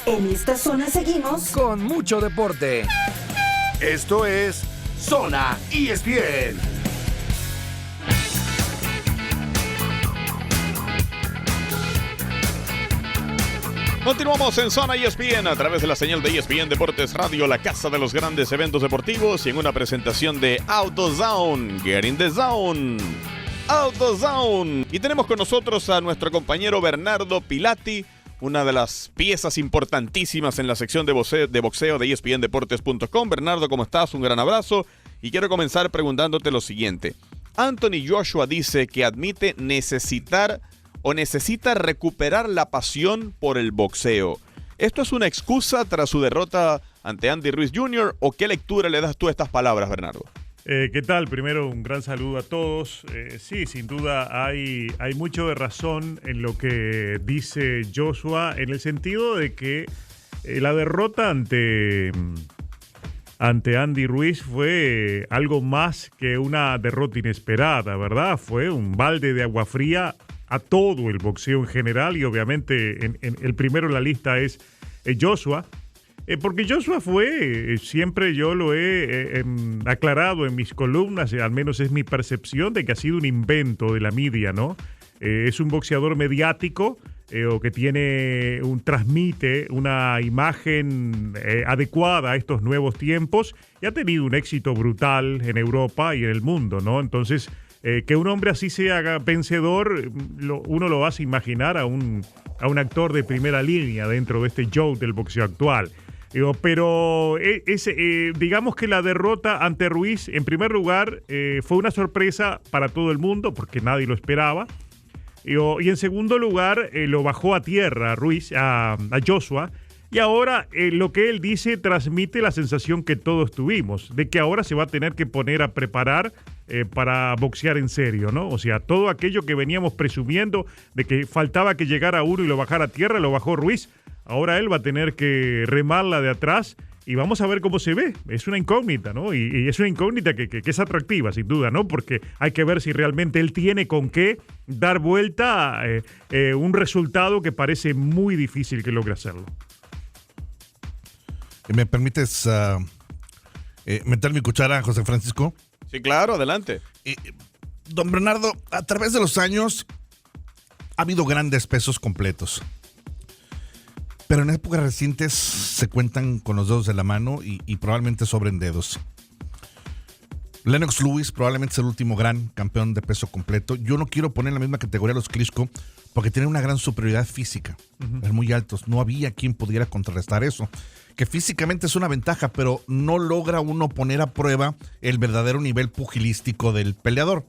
En esta zona seguimos con mucho deporte. Esto es Zona ESPN. Continuamos en Zona ESPN a través de la señal de ESPN Deportes Radio, la casa de los grandes eventos deportivos, y en una presentación de AutoZone. Get in the zone. AutoZone. Y tenemos con nosotros a nuestro compañero Bernardo Pilati, una de las piezas importantísimas en la sección de boxeo de ESPNdeportes.com. Bernardo, ¿cómo estás? Un gran abrazo. Y quiero comenzar preguntándote lo siguiente. Anthony Joshua dice que admite necesita recuperar la pasión por el boxeo. ¿Esto es una excusa tras su derrota ante Andy Ruiz Jr. o qué lectura le das tú a estas palabras, Bernardo? ¿Qué tal? Primero, un gran saludo a todos. Sí, sin duda hay mucho de razón en lo que dice Joshua, en el sentido de que la derrota ante Andy Ruiz fue algo más que una derrota inesperada, ¿verdad? Fue un balde de agua fría a todo el boxeo en general, y obviamente el primero en la lista es Joshua. Porque Joshua fue, siempre yo lo he aclarado en mis columnas, al menos es mi percepción, de que ha sido un invento de la media, ¿no? Es un boxeador mediático o que transmite una imagen adecuada a estos nuevos tiempos, y ha tenido un éxito brutal en Europa y en el mundo, ¿no? Entonces, que un hombre así se haga vencedor, uno lo hace imaginar a un actor de primera línea dentro de este show del boxeo actual. Pero digamos que la derrota ante Ruiz, en primer lugar, fue una sorpresa para todo el mundo porque nadie lo esperaba. Y en segundo lugar, lo bajó a tierra a Joshua. Y ahora lo que él dice transmite la sensación que todos tuvimos, de que ahora se va a tener que poner a preparar para boxear en serio, ¿no? O sea, todo aquello que veníamos presumiendo de que faltaba que llegara uno y lo bajara a tierra, lo bajó Ruiz. Ahora él va a tener que remarla de atrás y vamos a ver cómo se ve. Es una incógnita, ¿no? Y es una incógnita que es atractiva, sin duda, ¿no? Porque hay que ver si realmente él tiene con qué dar vuelta un resultado que parece muy difícil que logre hacerlo. ¿Me permites meter mi cuchara, José Francisco? Sí, claro, adelante. Don Bernardo, a través de los años ha habido grandes pesos completos. Pero en épocas recientes se cuentan con los dedos de la mano y probablemente sobren dedos. Lennox Lewis probablemente es el último gran campeón de peso completo. Yo no quiero poner en la misma categoría a los Klitschko porque tienen una gran superioridad física. Eran muy altos. No había quien pudiera contrarrestar eso. Que físicamente es una ventaja, pero no logra uno poner a prueba el verdadero nivel pugilístico del peleador.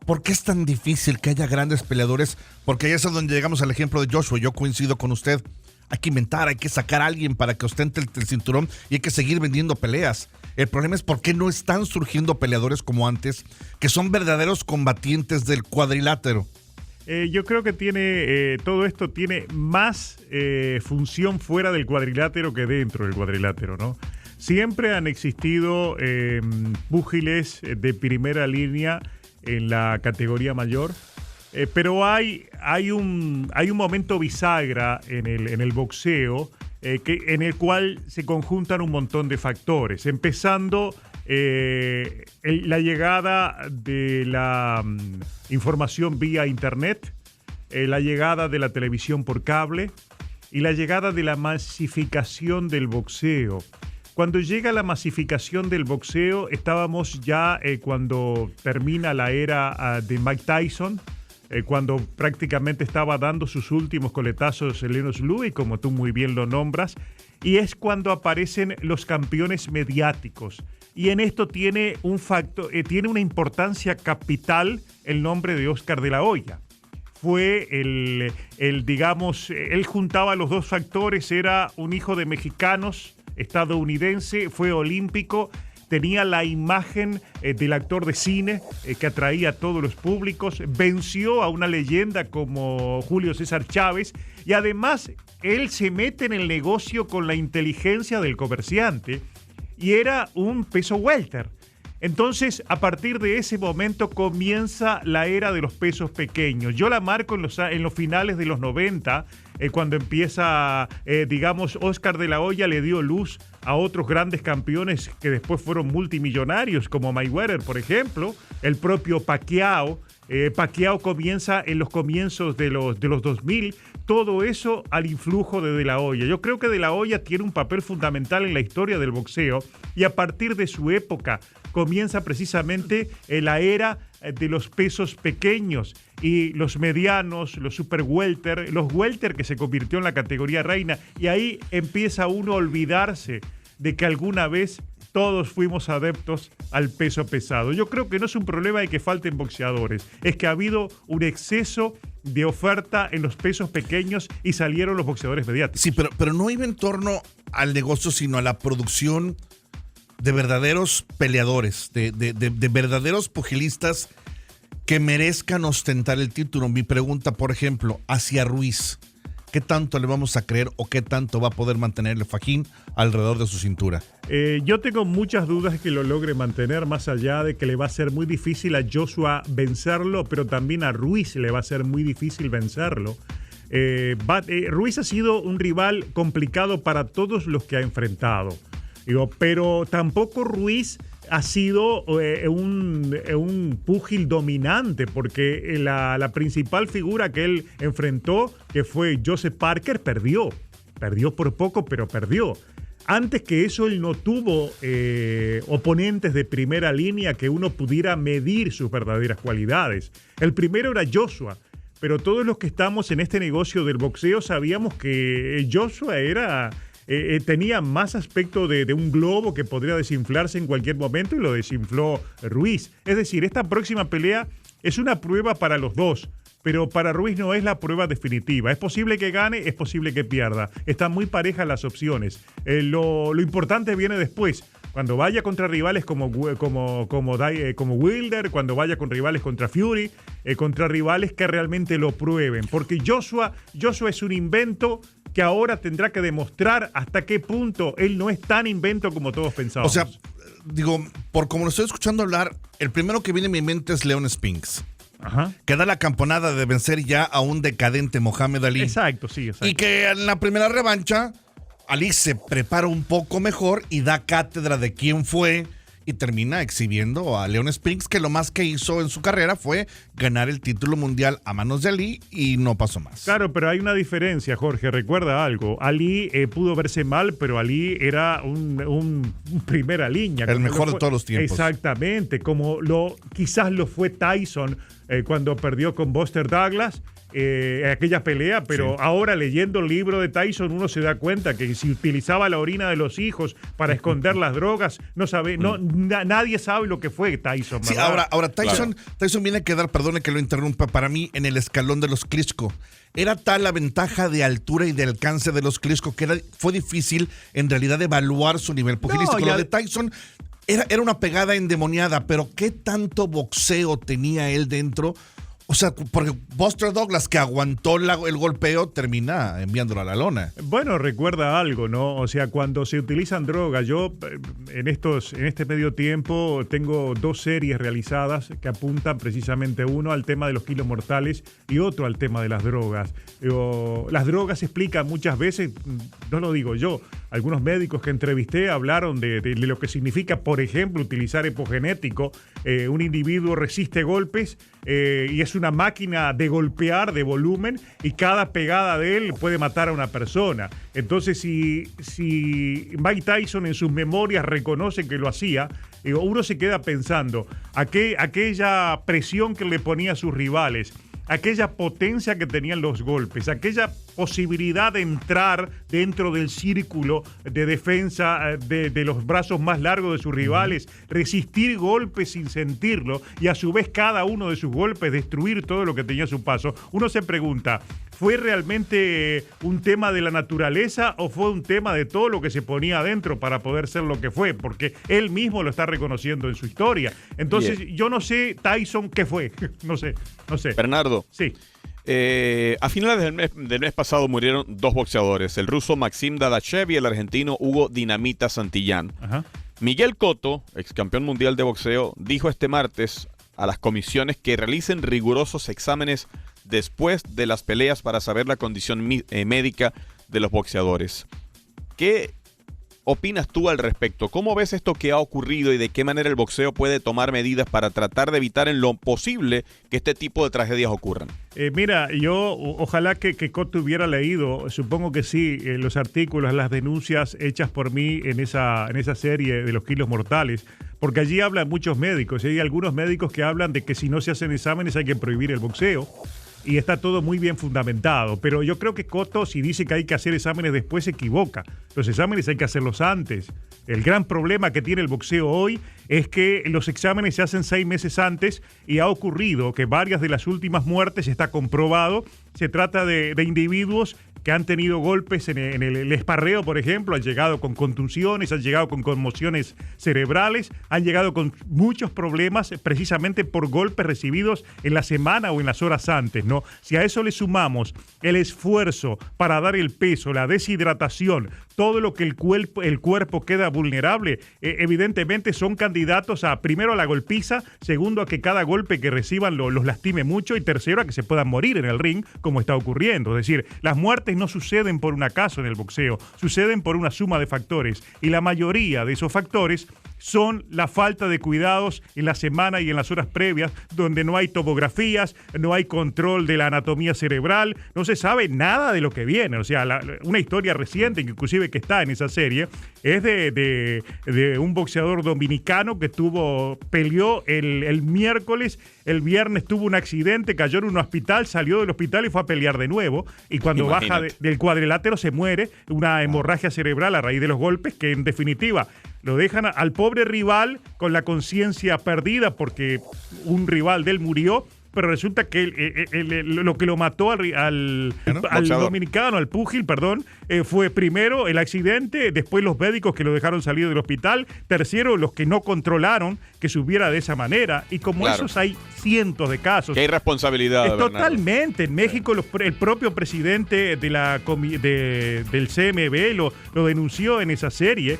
¿Por qué es tan difícil que haya grandes peleadores? Porque ahí es donde llegamos al ejemplo de Joshua. Yo coincido con usted. Hay que inventar, hay que sacar a alguien para que ostente el cinturón y hay que seguir vendiendo peleas. El problema es por qué no están surgiendo peleadores como antes, que son verdaderos combatientes del cuadrilátero. Yo creo que todo esto tiene más función fuera del cuadrilátero que dentro del cuadrilátero, ¿no? Siempre han existido púgiles de primera línea en la categoría mayor. Pero hay un momento bisagra en el boxeo en el cual se conjuntan un montón de factores, empezando la llegada de la información vía internet, la llegada de la televisión por cable y la llegada de la masificación del boxeo. Cuando llega la masificación del boxeo, estábamos ya cuando termina la era de Mike Tyson, cuando prácticamente estaba dando sus últimos coletazos Lennox Lewis, como tú muy bien lo nombras, y es cuando aparecen los campeones mediáticos. Y en esto tiene una importancia capital el nombre de Oscar de la Hoya. Fue digamos, él juntaba los dos factores, era un hijo de mexicanos, estadounidense, fue olímpico, tenía la imagen del actor de cine que atraía a todos los públicos, venció a una leyenda como Julio César Chávez y además él se mete en el negocio con la inteligencia del comerciante y era un peso welter. Entonces, a partir de ese momento comienza la era de los pesos pequeños. Yo la marco en los finales de los 90, cuando empieza, digamos, Oscar de la Hoya le dio luz a otros grandes campeones que después fueron multimillonarios, como Mayweather, por ejemplo, el propio Pacquiao. Pacquiao comienza en los comienzos de los 2000, todo eso al influjo de la Hoya. Yo creo que De la Hoya tiene un papel fundamental en la historia del boxeo y a partir de su época comienza precisamente la era de los pesos pequeños y los medianos, los super welter, los welter que se convirtió en la categoría reina, y ahí empieza uno a olvidarse de que alguna vez todos fuimos adeptos al peso pesado. Yo creo que no es un problema de que falten boxeadores, es que ha habido un exceso de oferta en los pesos pequeños y salieron los boxeadores mediáticos. Sí, pero no iba en torno al negocio, sino a la producción de verdaderos peleadores, de verdaderos pugilistas que merezcan ostentar el título. Mi pregunta, por ejemplo, hacia Ruiz, ¿qué tanto le vamos a creer o qué tanto va a poder mantener el fajín alrededor de su cintura? Yo tengo muchas dudas que lo logre mantener, más allá de que le va a ser muy difícil a Joshua vencerlo, pero también a Ruiz le va a ser muy difícil vencerlo. Ruiz ha sido un rival complicado para todos los que ha enfrentado. Pero tampoco Ruiz ha sido un púgil dominante, porque la principal figura que él enfrentó, que fue Joseph Parker, perdió por poco, pero perdió. Antes que eso, él no tuvo oponentes de primera línea que uno pudiera medir sus verdaderas cualidades. El primero era Joshua, pero todos los que estamos en este negocio del boxeo sabíamos que Joshua tenía más aspecto de un globo que podría desinflarse en cualquier momento, y lo desinfló Ruiz. Es decir, esta próxima pelea es una prueba para los dos, pero para Ruiz no es la prueba definitiva. Es posible que gane, es posible que pierda. Están muy parejas las opciones. Lo importante viene después, cuando vaya contra rivales como Wilder, cuando vaya con rivales contra Fury, contra rivales que realmente lo prueben. Porque Joshua es un invento que ahora tendrá que demostrar hasta qué punto él no es tan invento como todos pensábamos. O sea, digo, por como lo estoy escuchando hablar, el primero que viene en mi mente es Leon Spinks. Ajá. Que da la campanada de vencer ya a un decadente Mohamed Ali. Exacto, sí, exacto. Y que en la primera revancha, Ali se prepara un poco mejor y da cátedra de quién fue, y termina exhibiendo a Leon Spinks, que lo más que hizo en su carrera fue ganar el título mundial a manos de Ali, y no pasó más. Claro, pero hay una diferencia, Jorge. Recuerda algo. Ali pudo verse mal, pero Ali era un primera línea. El mejor de todos los tiempos. Exactamente, como quizás lo fue Tyson cuando perdió con Buster Douglas. Aquella pelea, pero sí. Ahora leyendo el libro de Tyson uno se da cuenta que si utilizaba la orina de los hijos para esconder las drogas, nadie sabe lo que fue Tyson, ¿verdad? Sí, ahora Tyson viene a quedar, perdone que lo interrumpa, para mí en el escalón de los Klitschko. Era tal la ventaja de altura y de alcance de los Klitschko que fue difícil en realidad evaluar su nivel pugilístico. Lo de Tyson era una pegada endemoniada, pero ¿qué tanto boxeo tenía él dentro? O sea, porque Buster Douglas, que aguantó el golpeo, termina enviándolo a la lona. Bueno, recuerda algo, ¿no? O sea, cuando se utilizan drogas, yo en este medio tiempo tengo 2 series realizadas que apuntan precisamente, uno al tema de los kilos mortales y otro al tema de las drogas. Las drogas explican muchas veces, no lo digo yo, algunos médicos que entrevisté hablaron de lo que significa, por ejemplo, utilizar epigenético. Un individuo resiste golpes y es una máquina de golpear, de volumen, y cada pegada de él puede matar a una persona. Entonces, si Mike Tyson en sus memorias reconoce que lo hacía, uno se queda pensando, aquella presión que le ponía a sus rivales, aquella potencia que tenían los golpes, aquella posibilidad de entrar dentro del círculo de defensa de los brazos más largos de sus rivales, resistir golpes sin sentirlo, y a su vez cada uno de sus golpes destruir todo lo que tenía a su paso. Uno se pregunta, ¿fue realmente un tema de la naturaleza o fue un tema de todo lo que se ponía adentro para poder ser lo que fue? Porque él mismo lo está reconociendo en su historia. Entonces, yo no sé, Tyson, ¿qué fue? No sé. Bernardo. Sí. A finales del mes pasado murieron 2 boxeadores, el ruso Maxim Dadachev y el argentino Hugo Dinamita Santillán. Ajá. Miguel Cotto, ex campeón mundial de boxeo, dijo este martes a las comisiones que realicen rigurosos exámenes después de las peleas para saber la condición médica de los boxeadores. ¿Qué opinas tú al respecto? ¿Cómo ves esto que ha ocurrido y de qué manera el boxeo puede tomar medidas para tratar de evitar en lo posible que este tipo de tragedias ocurran? Mira, yo ojalá que Cotto hubiera leído, supongo que sí, los artículos, las denuncias hechas por mí en esa serie de los kilos mortales, porque allí hablan muchos médicos, y hay algunos médicos que hablan de que si no se hacen exámenes hay que prohibir el boxeo. Y está todo muy bien fundamentado. Pero yo creo que Cotto, si dice que hay que hacer exámenes después, se equivoca. Los exámenes hay que hacerlos antes. El gran problema que tiene el boxeo hoy es que los exámenes se hacen 6 meses antes y ha ocurrido que varias de las últimas muertes, está comprobado, se trata de individuos que han tenido golpes en el esparreo, por ejemplo, han llegado con contusiones, han llegado con conmociones cerebrales, han llegado con muchos problemas precisamente por golpes recibidos en la semana o en las horas antes, ¿no? Si a eso le sumamos el esfuerzo para dar el peso, la deshidratación, todo lo que el cuerpo queda vulnerable, evidentemente son candidatos a, primero, a la golpiza, segundo, a que cada golpe que reciban los lastime mucho y tercero, a que se puedan morir en el ring, como está ocurriendo. Es decir, las muertes no suceden por un acaso en el boxeo, suceden por una suma de factores y la mayoría de esos factores son la falta de cuidados en la semana y en las horas previas, donde no hay tomografías, no hay control de la anatomía cerebral, no se sabe nada de lo que viene. O sea, una historia reciente, inclusive que está en esa serie, es de un boxeador dominicano que peleó el miércoles, el viernes tuvo un accidente, cayó en un hospital, salió del hospital y fue a pelear de nuevo, y cuando baja del cuadrilátero se muere, una hemorragia cerebral a raíz de los golpes, que en definitiva lo dejan al pobre rival con la conciencia perdida porque un rival de él murió, pero resulta que lo que lo mató al dominicano, al púgil, fue primero el accidente, después los médicos que lo dejaron salir del hospital, tercero los que no controlaron que subiera de esa manera, y como esos hay cientos de casos. Qué irresponsabilidad, totalmente. En México el propio presidente del CMB lo denunció en esa serie.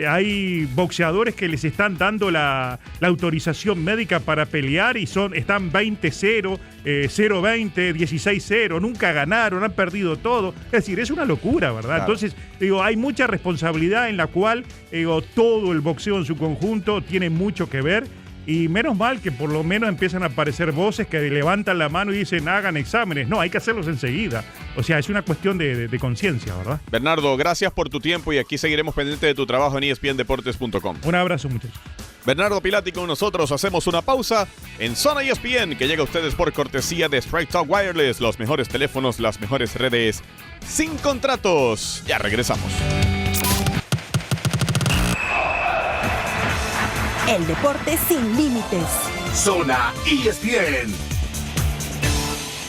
Hay boxeadores que les están dando la autorización médica para pelear y están 20-0, 0-20, 16-0, nunca ganaron, han perdido todo. Es decir, es una locura, ¿verdad? Claro. Entonces, hay mucha responsabilidad en la cual todo el boxeo en su conjunto tiene mucho que ver. Y menos mal que por lo menos empiezan a aparecer voces que levantan la mano y dicen hagan exámenes. No, hay que hacerlos enseguida. O sea, es una cuestión de conciencia, ¿verdad? Bernardo, gracias por tu tiempo y aquí seguiremos pendientes de tu trabajo en ESPNdeportes.com. Un abrazo, muchachos. Bernardo Pilati con nosotros. Hacemos una pausa en Zona ESPN, que llega a ustedes por cortesía de Strike Talk Wireless. Los mejores teléfonos, las mejores redes, sin contratos. Ya regresamos. El deporte sin límites. Zona ESPN.